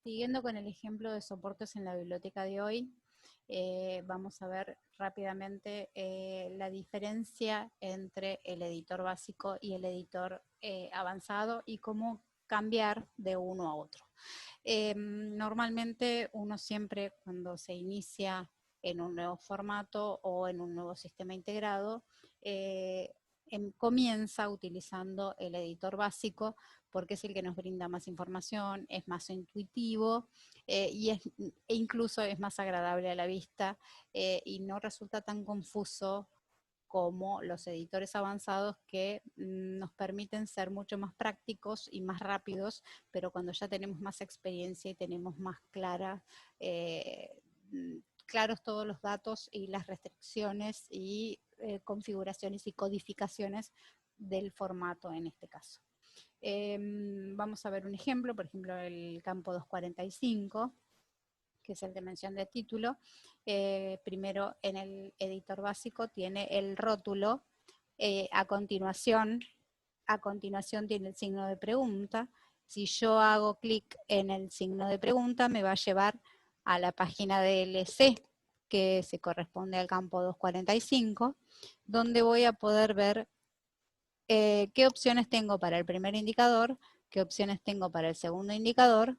Siguiendo con el ejemplo de soportes en la biblioteca de hoy, vamos a ver rápidamente la diferencia entre el editor básico y el editor avanzado y cómo cambiar de uno a otro. Normalmente uno siempre cuando se inicia en un nuevo formato o en un nuevo sistema integrado, comienza utilizando el editor básico porque es el que nos brinda más información, es más intuitivo e incluso es más agradable a la vista y no resulta tan confuso como los editores avanzados que nos permiten ser mucho más prácticos y más rápidos, pero cuando ya tenemos más experiencia y tenemos más claros todos los datos y las restricciones y configuraciones y codificaciones del formato en este caso. Vamos a ver un ejemplo, por ejemplo el campo 245, que es el de mención de título. Primero en el editor básico tiene el rótulo, a continuación tiene el signo de pregunta. Si yo hago clic en el signo de pregunta me va a llevar a la página de LC, que se corresponde al campo 245, donde voy a poder ver qué opciones tengo para el primer indicador, qué opciones tengo para el segundo indicador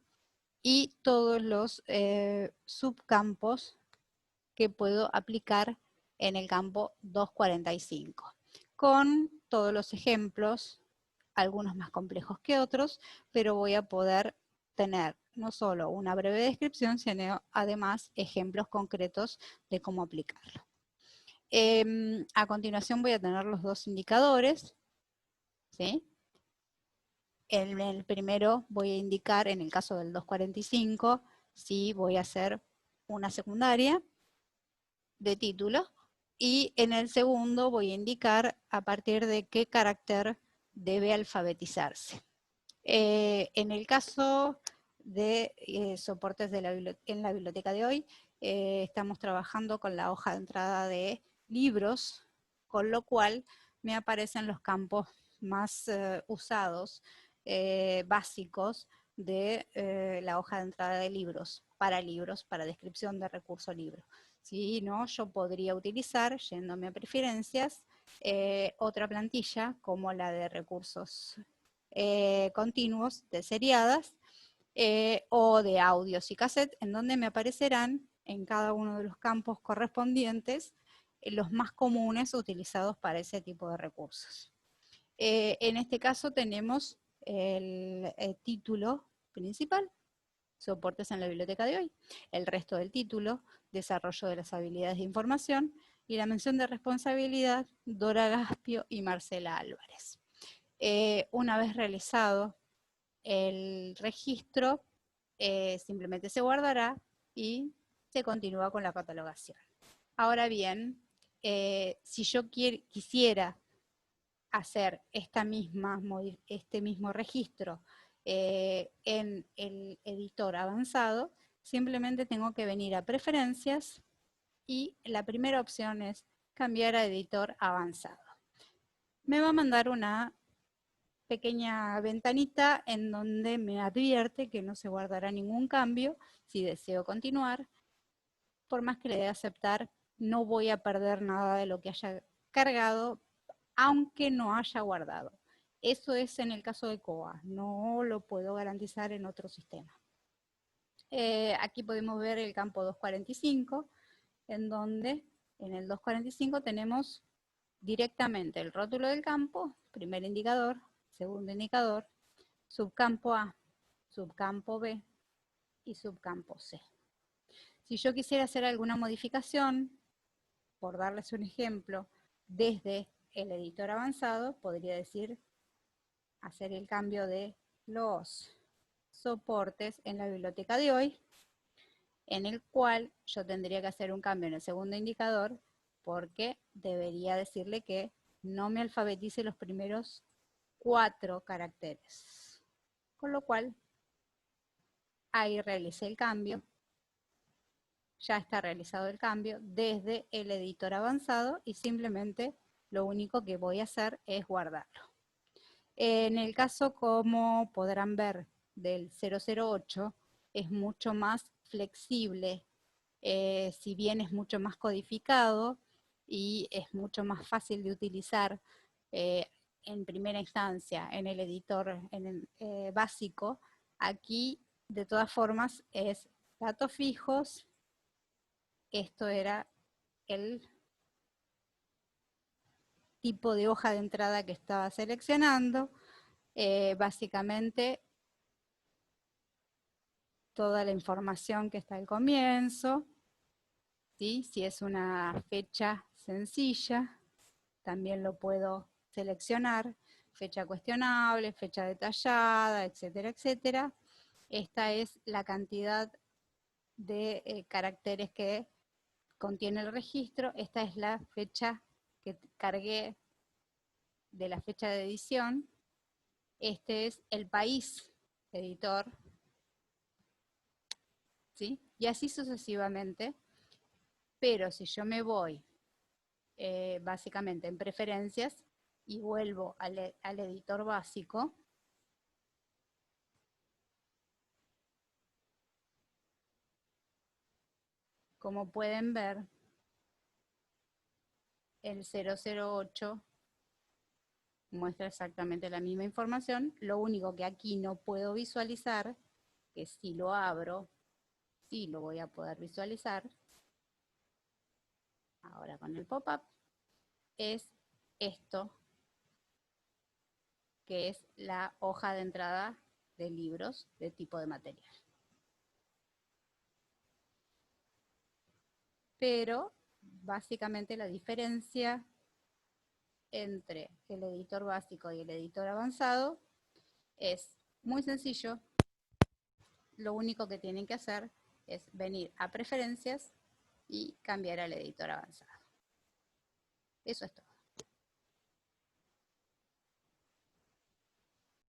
y todos los subcampos que puedo aplicar en el campo 245, con todos los ejemplos, algunos más complejos que otros, pero voy a poder tener no solo una breve descripción, sino además ejemplos concretos de cómo aplicarlo. A continuación voy a tener los dos indicadores, ¿sí? En el primero voy a indicar, en el caso del 245, si voy a hacer una secundaria de título, y en el segundo voy a indicar a partir de qué carácter debe alfabetizarse. En el caso de soportes en la biblioteca de hoy, estamos trabajando con la hoja de entrada de libros, con lo cual me aparecen los campos más usados, básicos de la hoja de entrada de libros, para descripción de recurso libro. Si no, yo podría utilizar, yéndome a preferencias, otra plantilla como la de recursos continuos de seriadas o de audios y cassette, en donde me aparecerán en cada uno de los campos correspondientes los más comunes utilizados para ese tipo de recursos. En este caso tenemos el título principal, soportes en la biblioteca de hoy, el resto del título, desarrollo de las habilidades de información, y la mención de responsabilidad, Dora Gaspio y Marcela Álvarez. Una vez realizado el registro, simplemente se guardará y se continúa con la catalogación. Ahora bien, si yo quisiera hacer este mismo registro en el editor avanzado, simplemente tengo que venir a preferencias y la primera opción es cambiar a editor avanzado. Me va a mandar una pequeña ventanita en donde me advierte que no se guardará ningún cambio. Si deseo continuar, por más que le dé a aceptar, no voy a perder nada de lo que haya cargado, aunque no haya guardado. Eso es en el caso de COA, no lo puedo garantizar en otro sistema. Aquí podemos ver el campo 245, en donde en el 245 tenemos directamente el rótulo del campo, primer indicador, segundo indicador, subcampo A, subcampo B y subcampo C. Si yo quisiera hacer alguna modificación, por darles un ejemplo, desde el editor avanzado, podría decir hacer el cambio de los soportes en la biblioteca de hoy, en el cual yo tendría que hacer un cambio en el segundo indicador, porque debería decirle que no me alfabetice los primeros 4 caracteres. Con lo cual, ahí realicé el cambio. Ya está realizado el cambio desde el editor avanzado y simplemente lo único que voy a hacer es guardarlo. En el caso, como podrán ver, del 008, es mucho más flexible, si bien es mucho más codificado y es mucho más fácil de utilizar en primera instancia en el editor básico. Aquí, de todas formas, es datos fijos. Esto era el tipo de hoja de entrada que estaba seleccionando. Básicamente, toda la información que está al comienzo, ¿sí? Si es una fecha sencilla, también lo puedo seleccionar, fecha cuestionable, fecha detallada, etcétera, etcétera. Esta es la cantidad de caracteres que contiene el registro. Esta es la fecha que cargué de la fecha de edición. Este es el país editor, ¿sí? Y así sucesivamente. Pero si yo me voy básicamente en preferencias y vuelvo al editor básico, como pueden ver, el 008 muestra exactamente la misma información. Lo único que aquí no puedo visualizar, que si lo abro, sí lo voy a poder visualizar, ahora con el pop-up, es esto, que es la hoja de entrada de libros de tipo de material. Pero básicamente la diferencia entre el editor básico y el editor avanzado es muy sencillo. Lo único que tienen que hacer es venir a preferencias y cambiar al editor avanzado. Eso es todo.